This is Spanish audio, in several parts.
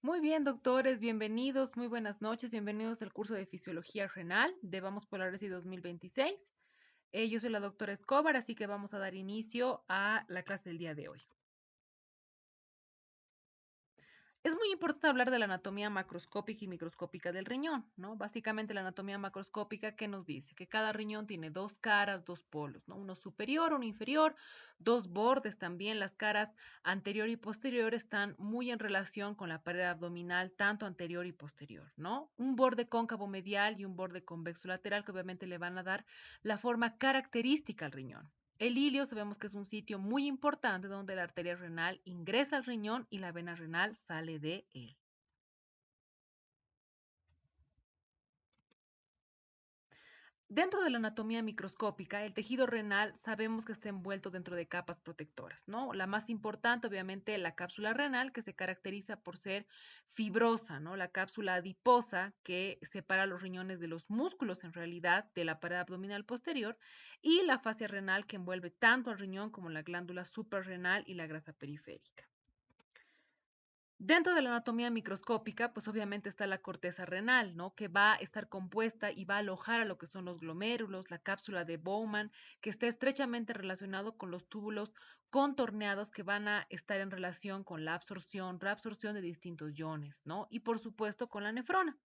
Muy bien, doctores, bienvenidos, muy buenas noches, bienvenidos al curso de Fisiología Renal de Vamos por la Resi 2026. Yo soy la doctora Escobar, así que vamos a dar inicio a la clase del día de hoy. Es muy importante hablar de la anatomía macroscópica y microscópica del riñón, ¿no? Básicamente la anatomía macroscópica que nos dice que cada riñón tiene dos caras, dos polos, ¿no? Uno superior, uno inferior, dos bordes también. Las caras anterior y posterior están muy en relación con la pared abdominal, tanto anterior y posterior, ¿no? Un borde cóncavo medial y un borde convexo lateral que obviamente le van a dar la forma característica al riñón. El ilio sabemos que es un sitio muy importante donde la arteria renal ingresa al riñón y la vena renal sale de él. Dentro de la anatomía microscópica, el tejido renal sabemos que está envuelto dentro de capas protectoras, ¿no? La más importante, obviamente, la cápsula renal, que se caracteriza por ser fibrosa, ¿no? La cápsula adiposa, que separa los riñones de los músculos, en realidad, de la pared abdominal posterior, y la fascia renal, que envuelve tanto al riñón como la glándula suprarrenal y la grasa periférica. Dentro de la anatomía microscópica, pues obviamente está la corteza renal, ¿no? Que va a estar compuesta y va a alojar a lo que son los glomérulos, la cápsula de Bowman, que está estrechamente relacionado con los túbulos contorneados que van a estar en relación con la absorción, reabsorción de distintos iones, ¿no? Y por supuesto con la nefrona.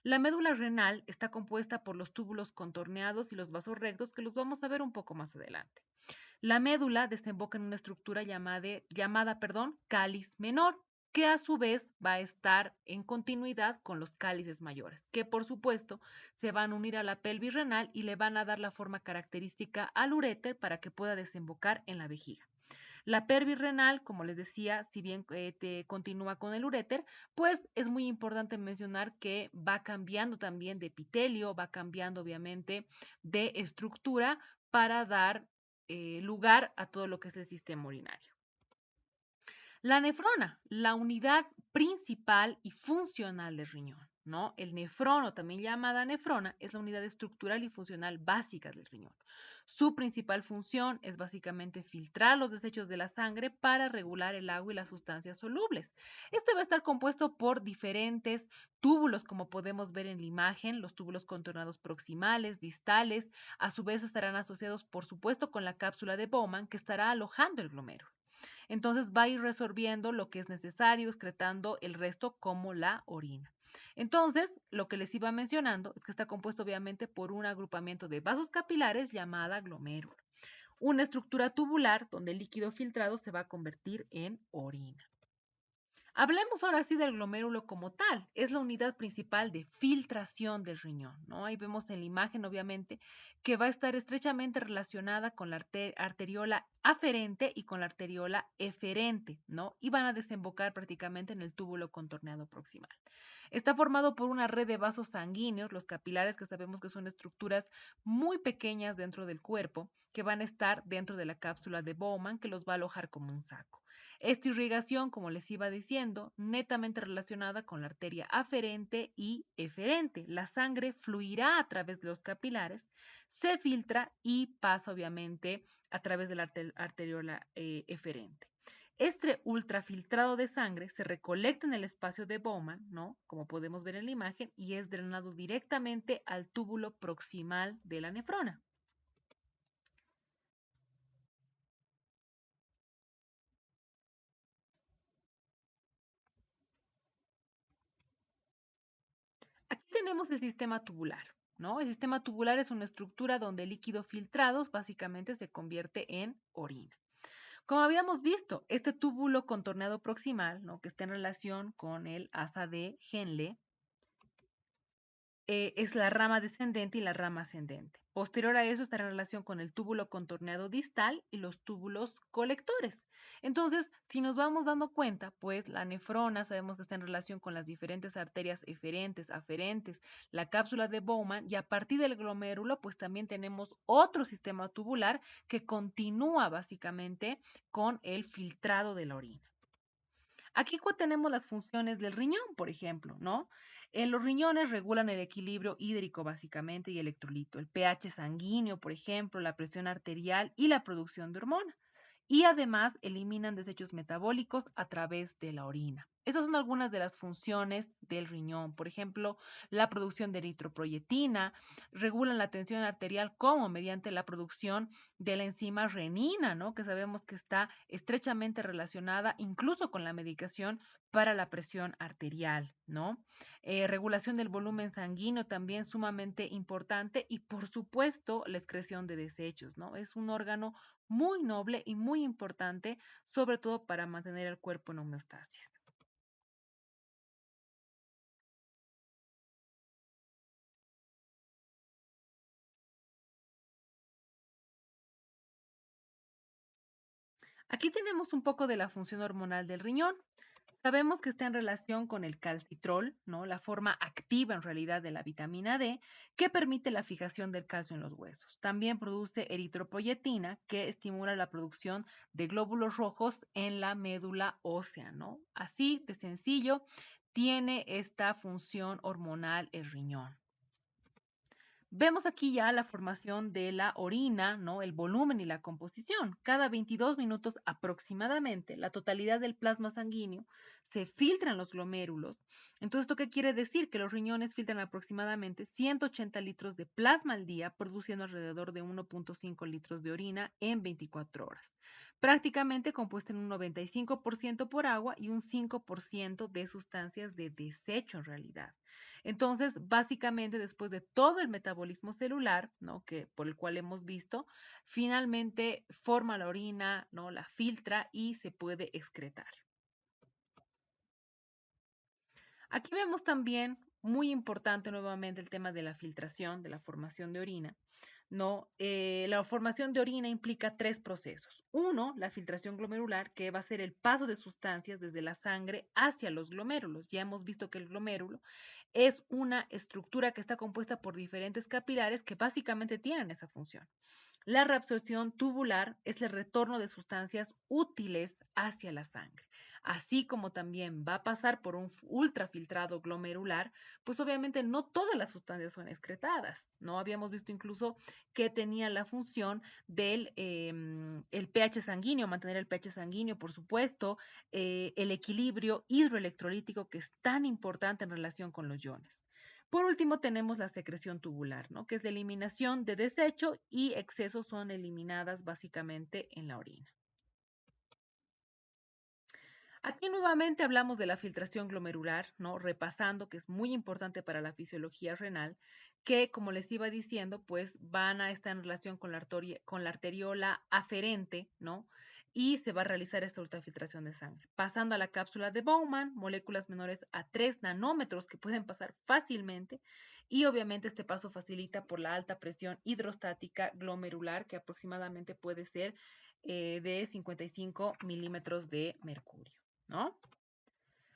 La médula renal está compuesta por los túbulos contorneados y los vasos rectos, que los vamos a ver un poco más adelante. La médula desemboca en una estructura llamada cáliz menor, que a su vez va a estar en continuidad con los cálices mayores, que por supuesto se van a unir a la pelvis renal y le van a dar la forma característica al uréter para que pueda desembocar en la vejiga. La pelvis renal, como les decía, si bien te continúa con el uréter, pues es muy importante mencionar que va cambiando también de epitelio, va cambiando obviamente de estructura para dar lugar a todo lo que es el sistema urinario. La nefrona, la unidad principal y funcional del riñón, ¿no? El nefrono, también llamada nefrona, es la unidad estructural y funcional básica del riñón. Su principal función es básicamente filtrar los desechos de la sangre para regular el agua y las sustancias solubles. Este va a estar compuesto por diferentes túbulos, como podemos ver en la imagen, los túbulos contornados proximales, distales, a su vez estarán asociados, por supuesto, con la cápsula de Bowman, que estará alojando el glomérulo. Entonces va a ir resolviendo lo que es necesario, excretando el resto como la orina. Entonces, lo que les iba mencionando es que está compuesto obviamente por un agrupamiento de vasos capilares llamada glomérulo, una estructura tubular donde el líquido filtrado se va a convertir en orina. Hablemos ahora sí del glomérulo como tal. Es la unidad principal de filtración del riñón, ¿no? Ahí vemos en la imagen, obviamente, que va a estar estrechamente relacionada con la arteriola aferente y con la arteriola eferente, ¿no? Y van a desembocar prácticamente en el túbulo contorneado proximal. Está formado por una red de vasos sanguíneos, los capilares, que sabemos que son estructuras muy pequeñas dentro del cuerpo, que van a estar dentro de la cápsula de Bowman, que los va a alojar como un saco. Esta irrigación, como les iba diciendo, netamente relacionada con la arteria aferente y eferente. La sangre fluirá a través de los capilares, se filtra y pasa obviamente a través de la arteriola eferente. Este ultrafiltrado de sangre se recolecta en el espacio de Bowman, ¿no? Como podemos ver en la imagen, y es drenado directamente al túbulo proximal de la nefrona. Aquí tenemos el sistema tubular, ¿no? El sistema tubular es una estructura donde el líquido filtrado básicamente se convierte en orina. Como habíamos visto, este túbulo contorneado proximal, ¿no? Que está en relación con el asa de Henle, es la rama descendente y la rama ascendente. Posterior a eso está en relación con el túbulo contorneado distal y los túbulos colectores. Entonces, si nos vamos dando cuenta, pues la nefrona sabemos que está en relación con las diferentes arterias eferentes, aferentes, la cápsula de Bowman, y a partir del glomérulo, pues también tenemos otro sistema tubular que continúa básicamente con el filtrado de la orina. Aquí tenemos las funciones del riñón, por ejemplo, ¿no? Los riñones regulan el equilibrio hídrico básicamente y electrolito, el pH sanguíneo, por ejemplo, la presión arterial y la producción de hormona. Y además eliminan desechos metabólicos a través de la orina. Estas son algunas de las funciones del riñón. Por ejemplo, la producción de eritropoyetina, regulan la tensión arterial como mediante la producción de la enzima renina, ¿no? Que sabemos que está estrechamente relacionada incluso con la medicación para la presión arterial, ¿no? Regulación del volumen sanguíneo también sumamente importante y por supuesto la excreción de desechos, ¿no? Es un órgano muy noble y muy importante, sobre todo para mantener el cuerpo en homeostasis. Aquí tenemos un poco de la función hormonal del riñón. Sabemos que está en relación con el calcitrol, ¿no? La forma activa en realidad de la vitamina D, que permite la fijación del calcio en los huesos. También produce eritropoyetina, que estimula la producción de glóbulos rojos en la médula ósea, ¿no? Así de sencillo, tiene esta función hormonal el riñón. Vemos aquí ya la formación de la orina, ¿no? El volumen y la composición. Cada 22 minutos aproximadamente, la totalidad del plasma sanguíneo se filtra en los glomérulos. Entonces, ¿esto qué quiere decir? Que los riñones filtran aproximadamente 180 litros de plasma al día, produciendo alrededor de 1.5 litros de orina en 24 horas. Prácticamente compuesta en un 95% por agua y un 5% de sustancias de desecho en realidad. Entonces, básicamente, después de todo el metabolismo celular, ¿no? Que por el cual hemos visto, finalmente forma la orina, ¿no? La filtra y se puede excretar. Aquí vemos también, muy importante nuevamente, el tema de la filtración, de la formación de orina. ¿No? La formación de orina implica tres procesos. Uno, la filtración glomerular, que va a ser el paso de sustancias desde la sangre hacia los glomérulos. Ya hemos visto que el glomérulo es una estructura que está compuesta por diferentes capilares que básicamente tienen esa función. La reabsorción tubular es el retorno de sustancias útiles hacia la sangre. Así como también va a pasar por un ultrafiltrado glomerular, pues obviamente no todas las sustancias son excretadas, ¿no? Habíamos visto incluso que tenía la función del el pH sanguíneo, mantener el pH sanguíneo, por supuesto, el equilibrio hidroelectrolítico que es tan importante en relación con los iones. Por último, tenemos la secreción tubular, ¿no? Que es la eliminación de desecho y excesos son eliminadas básicamente en la orina. Aquí nuevamente hablamos de la filtración glomerular, ¿no? Repasando que es muy importante para la fisiología renal, que como les iba diciendo, pues van a estar en relación con la arteriola aferente, ¿no? Y se va a realizar esta ultrafiltración de sangre. Pasando a la cápsula de Bowman, moléculas menores a 3 nanómetros que pueden pasar fácilmente. Y obviamente este paso facilita por la alta presión hidrostática glomerular, que aproximadamente puede ser de 55 milímetros de mercurio. ¿No?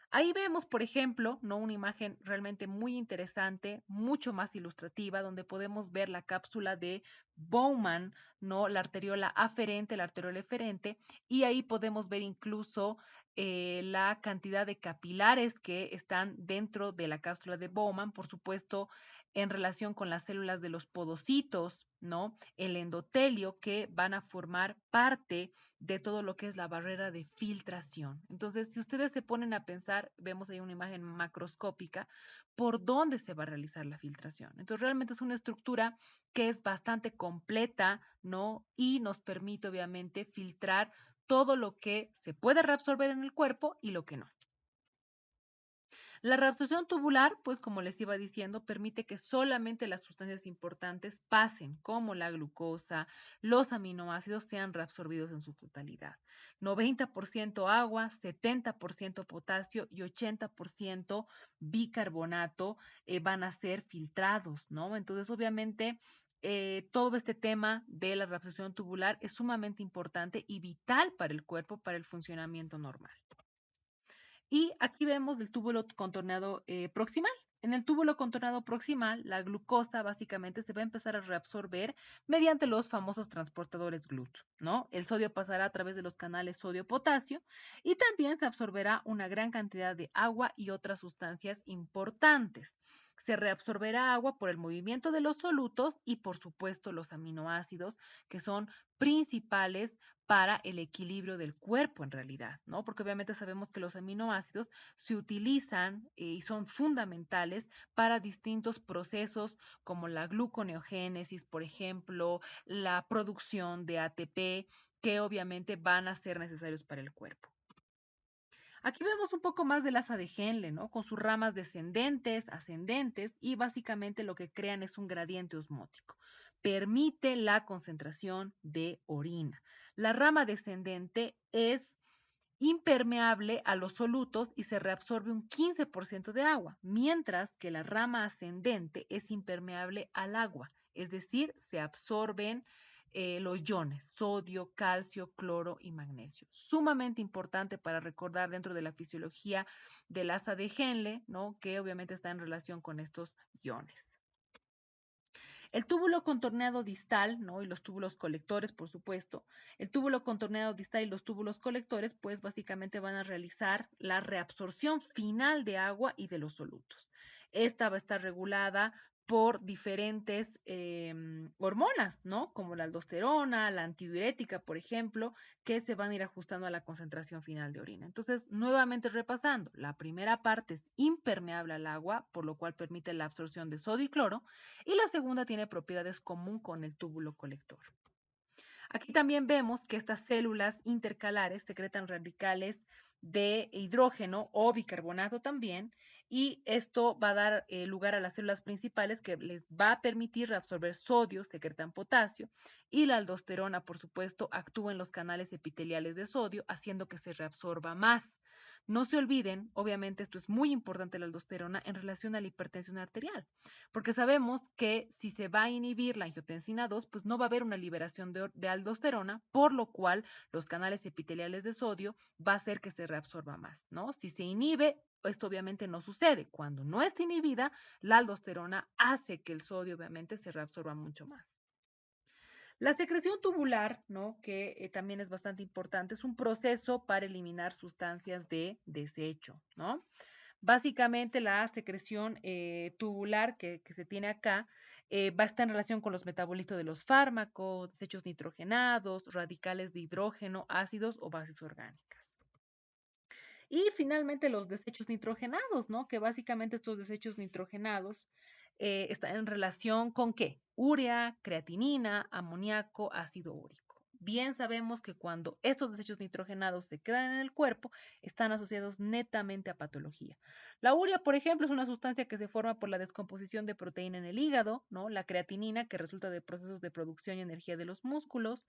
Ahí vemos, por ejemplo, ¿no? Una imagen realmente muy interesante, mucho más ilustrativa, donde podemos ver la cápsula de Bowman, ¿no? La arteriola aferente, la arteriola eferente, y ahí podemos ver incluso la cantidad de capilares que están dentro de la cápsula de Bowman, por supuesto, en relación con las células de los podocitos, ¿no? El endotelio que van a formar parte de todo lo que es la barrera de filtración. Entonces, si ustedes se ponen a pensar, vemos ahí una imagen macroscópica, por dónde se va a realizar la filtración. Entonces, realmente es una estructura que es bastante completa, ¿no? Y nos permite, obviamente, filtrar todo lo que se puede reabsorber en el cuerpo y lo que no. La reabsorción tubular, pues como les iba diciendo, permite que solamente las sustancias importantes pasen, como la glucosa, los aminoácidos, sean reabsorbidos en su totalidad. 90% agua, 70% potasio y 80% bicarbonato van a ser filtrados, ¿no? Entonces, obviamente, todo este tema de la reabsorción tubular es sumamente importante y vital para el cuerpo, para el funcionamiento normal. Y aquí vemos el túbulo contorneado proximal. En el túbulo contorneado proximal, la glucosa básicamente se va a empezar a reabsorber mediante los famosos transportadores GLUT, ¿no? El sodio pasará a través de los canales sodio-potasio y también se absorberá una gran cantidad de agua y otras sustancias importantes. se reabsorberá agua por el movimiento de los solutos y por supuesto los aminoácidos, que son principales para el equilibrio del cuerpo en realidad, ¿no? Porque obviamente sabemos que los aminoácidos se utilizan y son fundamentales para distintos procesos como la gluconeogénesis, por ejemplo, la producción de ATP, que obviamente van a ser necesarios para el cuerpo. Aquí vemos un poco más del asa de Henle, ¿no? Con sus ramas descendentes, ascendentes, y básicamente lo que crean es un gradiente osmótico. Permite la concentración de orina. La rama descendente es impermeable a los solutos y se reabsorbe un 15% de agua, mientras que la rama ascendente es impermeable al agua, es decir, se absorben los iones, sodio, calcio, cloro y magnesio. Sumamente importante para recordar dentro de la fisiología del asa de Henle, ¿no? Que obviamente está en relación con estos iones. El túbulo contorneado distal, ¿no? Y los túbulos colectores, por supuesto. El túbulo contorneado distal y los túbulos colectores, pues básicamente van a realizar la reabsorción final de agua y de los solutos. Esta va a estar regulada por diferentes hormonas, ¿no? Como la aldosterona, la antidiurética, por ejemplo, que se van a ir ajustando a la concentración final de orina. Entonces, nuevamente repasando, la primera parte es impermeable al agua, por lo cual permite la absorción de sodio y cloro, y la segunda tiene propiedades común con el túbulo colector. Aquí también vemos que estas células intercalares secretan radicales de hidrógeno o bicarbonato también, y esto va a dar lugar a las células principales que les va a permitir reabsorber sodio, secretan potasio, y la aldosterona, por supuesto, actúa en los canales epiteliales de sodio, haciendo que se reabsorba más. No se olviden, obviamente esto es muy importante la aldosterona en relación a la hipertensión arterial, porque sabemos que si se va a inhibir la angiotensina 2, pues no va a haber una liberación de aldosterona, por lo cual los canales epiteliales de sodio va a hacer que se reabsorba más, ¿no? Si se inhibe, esto obviamente no sucede. Cuando no está inhibida, la aldosterona hace que el sodio obviamente se reabsorba mucho más. La secreción tubular, ¿no? Que también es bastante importante, es un proceso para eliminar sustancias de desecho, ¿no? Básicamente la secreción tubular que se tiene acá va a estar en relación con los metabolitos de los fármacos, desechos nitrogenados, radicales de hidrógeno, ácidos o bases orgánicas. Y finalmente los desechos nitrogenados, ¿no? Que básicamente estos desechos nitrogenados están en relación con ¿qué? Urea, creatinina, amoníaco, ácido úrico. Bien sabemos que cuando estos desechos nitrogenados se quedan en el cuerpo, están asociados netamente a patología. La urea, por ejemplo, es una sustancia que se forma por la descomposición de proteína en el hígado, ¿no? La creatinina, que resulta de procesos de producción y energía de los músculos.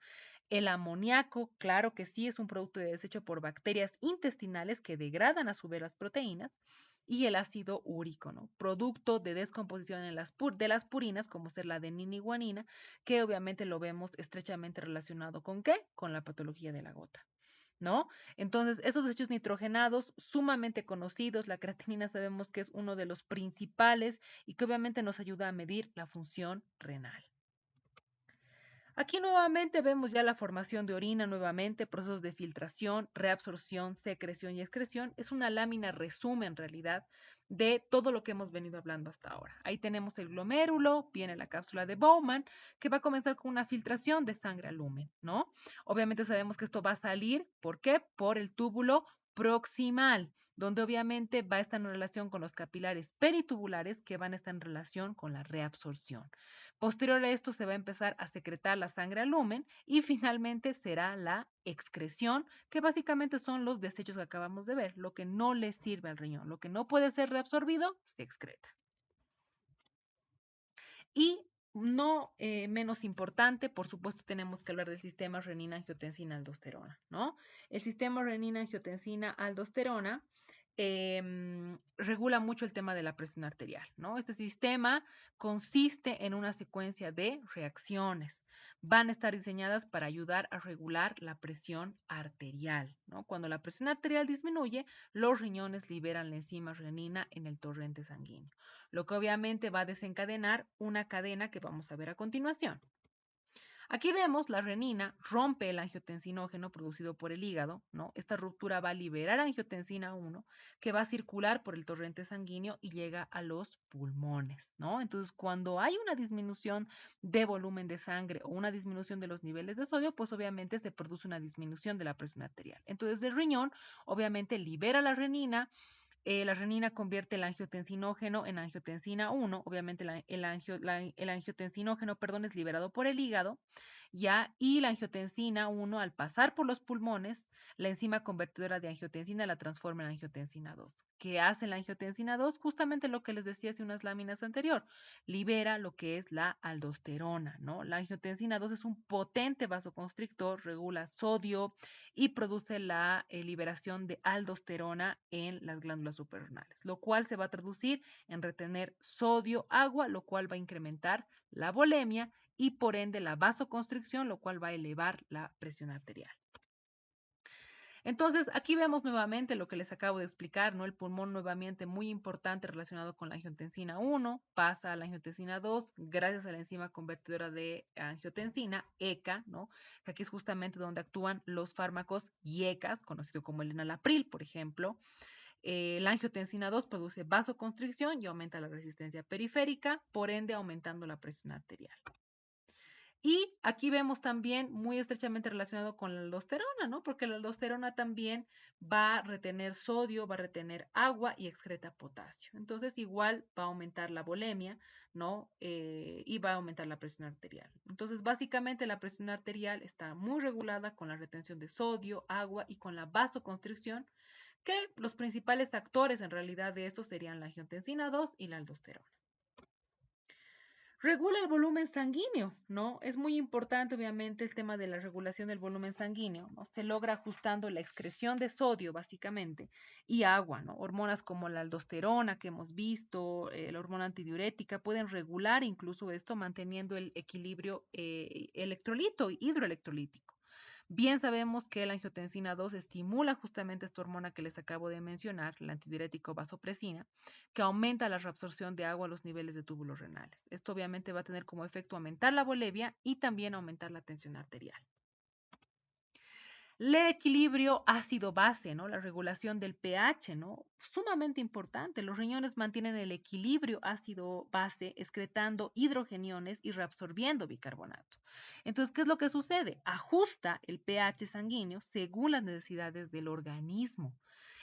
El amoníaco, claro que sí, es un producto de desecho por bacterias intestinales que degradan a su vez las proteínas. Y el ácido úrico, ¿no? Producto de descomposición de las purinas, como ser la adenina y guanina, que obviamente lo vemos estrechamente relacionado ¿con qué? Con la patología de la gota, ¿no? Entonces, estos desechos nitrogenados sumamente conocidos, la creatinina sabemos que es uno de los principales y que obviamente nos ayuda a medir la función renal. Aquí nuevamente vemos ya la formación de orina, nuevamente procesos de filtración, reabsorción, secreción y excreción. Es una lámina resumen en realidad de todo lo que hemos venido hablando hasta ahora. Ahí tenemos el glomérulo, viene la cápsula de Bowman, que va a comenzar con una filtración de sangre al lumen, ¿no? Obviamente sabemos que esto va a salir, ¿por qué? Por el túbulo proximal, donde obviamente va a estar en relación con los capilares peritubulares que van a estar en relación con la reabsorción. Posterior a esto se va a empezar a secretar la sangre al lumen y finalmente será la excreción, que básicamente son los desechos que acabamos de ver, lo que no le sirve al riñón, lo que no puede ser reabsorbido, se excreta. Y no menos importante, por supuesto, tenemos que hablar del sistema renina-angiotensina-aldosterona, ¿no? El sistema renina-angiotensina-aldosterona regula mucho el tema de la presión arterial, ¿no? Este sistema consiste en una secuencia de reacciones. Van a estar diseñadas para ayudar a regular la presión arterial, ¿no? Cuando la presión arterial disminuye, los riñones liberan la enzima renina en el torrente sanguíneo, lo que obviamente va a desencadenar una cadena que vamos a ver a continuación. Aquí vemos la renina rompe el angiotensinógeno producido por el hígado, ¿no? Esta ruptura va a liberar angiotensina 1 que va a circular por el torrente sanguíneo y llega a los pulmones, ¿no? Entonces, cuando hay una disminución de volumen de sangre o una disminución de los niveles de sodio, pues obviamente se produce una disminución de la presión arterial. Entonces, el riñón obviamente libera la renina convierte el angiotensinógeno en angiotensina 1. Obviamente el angiotensinógeno, perdón, es liberado por el hígado, ¿ya? Y la angiotensina 1, al pasar por los pulmones, la enzima convertidora de angiotensina la transforma en angiotensina 2. ¿Qué hace la angiotensina 2? Justamente lo que les decía hace unas láminas anterior. Libera lo que es la aldosterona, ¿no? La angiotensina 2 es un potente vasoconstrictor, regula sodio y produce la liberación de aldosterona en las glándulas suprarrenales, lo cual se va a traducir en retener sodio, agua, lo cual va a incrementar la volemia y por ende la vasoconstricción, lo cual va a elevar la presión arterial. Entonces, aquí vemos nuevamente lo que les acabo de explicar, ¿no? El pulmón nuevamente muy importante relacionado con la angiotensina 1, pasa a la angiotensina 2 gracias a la enzima convertidora de angiotensina, ECA, ¿no? Que aquí es justamente donde actúan los fármacos IECAS, conocido como el enalapril, por ejemplo. La angiotensina 2 produce vasoconstricción y aumenta la resistencia periférica, por ende aumentando la presión arterial. Y aquí vemos también muy estrechamente relacionado con la aldosterona, ¿no? Porque la aldosterona también va a retener sodio, va a retener agua y excreta potasio. Entonces, igual va a aumentar la volemia, ¿no? Y va a aumentar la presión arterial. Entonces, básicamente la presión arterial está muy regulada con la retención de sodio, agua y con la vasoconstricción, que los principales actores en realidad de esto serían la angiotensina 2 y la aldosterona. Regula el volumen sanguíneo, ¿no? Es muy importante, obviamente, el tema de la regulación del volumen sanguíneo, ¿no? Se logra ajustando la excreción de sodio, básicamente, y agua, ¿no? Hormonas como la aldosterona que hemos visto, la hormona antidiurética, pueden regular incluso esto manteniendo el equilibrio electrolito y hidroelectrolítico. Bien sabemos que la angiotensina 2 estimula justamente esta hormona que les acabo de mencionar, la antidiurético vasopresina, que aumenta la reabsorción de agua a los niveles de túbulos renales. Esto obviamente va a tener como efecto aumentar la volemia y también aumentar la tensión arterial. El equilibrio ácido-base, ¿no? La regulación del pH, ¿no? Sumamente importante. Los riñones mantienen el equilibrio ácido-base excretando hidrogeniones y reabsorbiendo bicarbonato. Entonces, ¿qué es lo que sucede? Ajusta el pH sanguíneo según las necesidades del organismo.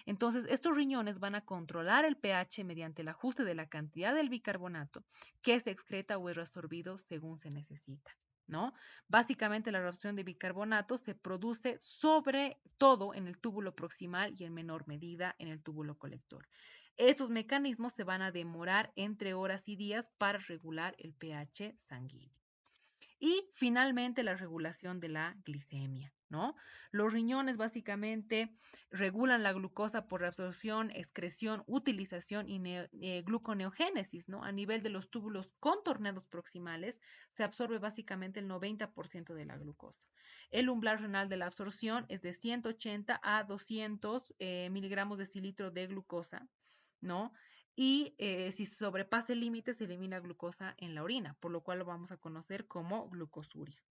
Entonces, estos riñones van a controlar el pH mediante el ajuste de la cantidad del bicarbonato que se excreta o es reabsorbido según se necesita, ¿no? Básicamente, la reabsorción de bicarbonato se produce sobre todo en el túbulo proximal y en menor medida en el túbulo colector. Estos mecanismos se van a demorar entre horas y días para regular el pH sanguíneo. Y finalmente la regulación de la glicemia, ¿no? Los riñones básicamente regulan la glucosa por reabsorción, excreción, utilización y gluconeogénesis, ¿no? A nivel de los túbulos contorneados proximales se absorbe básicamente el 90% de la glucosa. El umbral renal de la absorción es de 180 a 200 miligramos de cilitro de glucosa, ¿no? Y si se sobrepasa el límite se elimina glucosa en la orina, por lo cual lo vamos a conocer como glucosuria.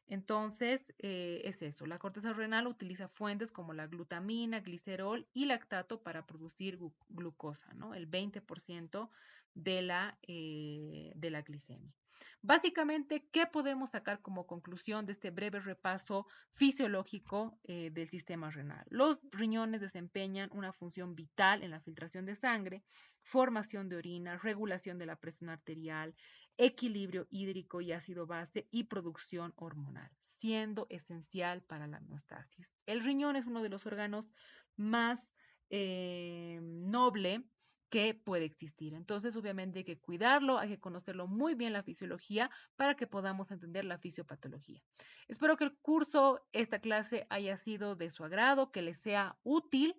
Entonces, es eso. La corteza renal utiliza fuentes como la glutamina, glicerol y lactato para producir glucosa, ¿no? El 20% de la glicemia. Básicamente, ¿qué podemos sacar como conclusión de este breve repaso fisiológico del sistema renal? Los riñones desempeñan una función vital en la filtración de sangre, formación de orina, regulación de la presión arterial, equilibrio hídrico y ácido base y producción hormonal, siendo esencial para la homeostasis. El riñón es uno de los órganos más noble que puede existir. Entonces, obviamente hay que cuidarlo, hay que conocerlo muy bien la fisiología para que podamos entender la fisiopatología. Espero que el curso, esta clase haya sido de su agrado, que les sea útil.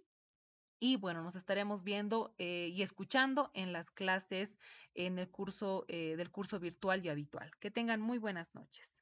Y bueno, nos estaremos viendo y escuchando en las clases en el curso del curso virtual y habitual. Que tengan muy buenas noches.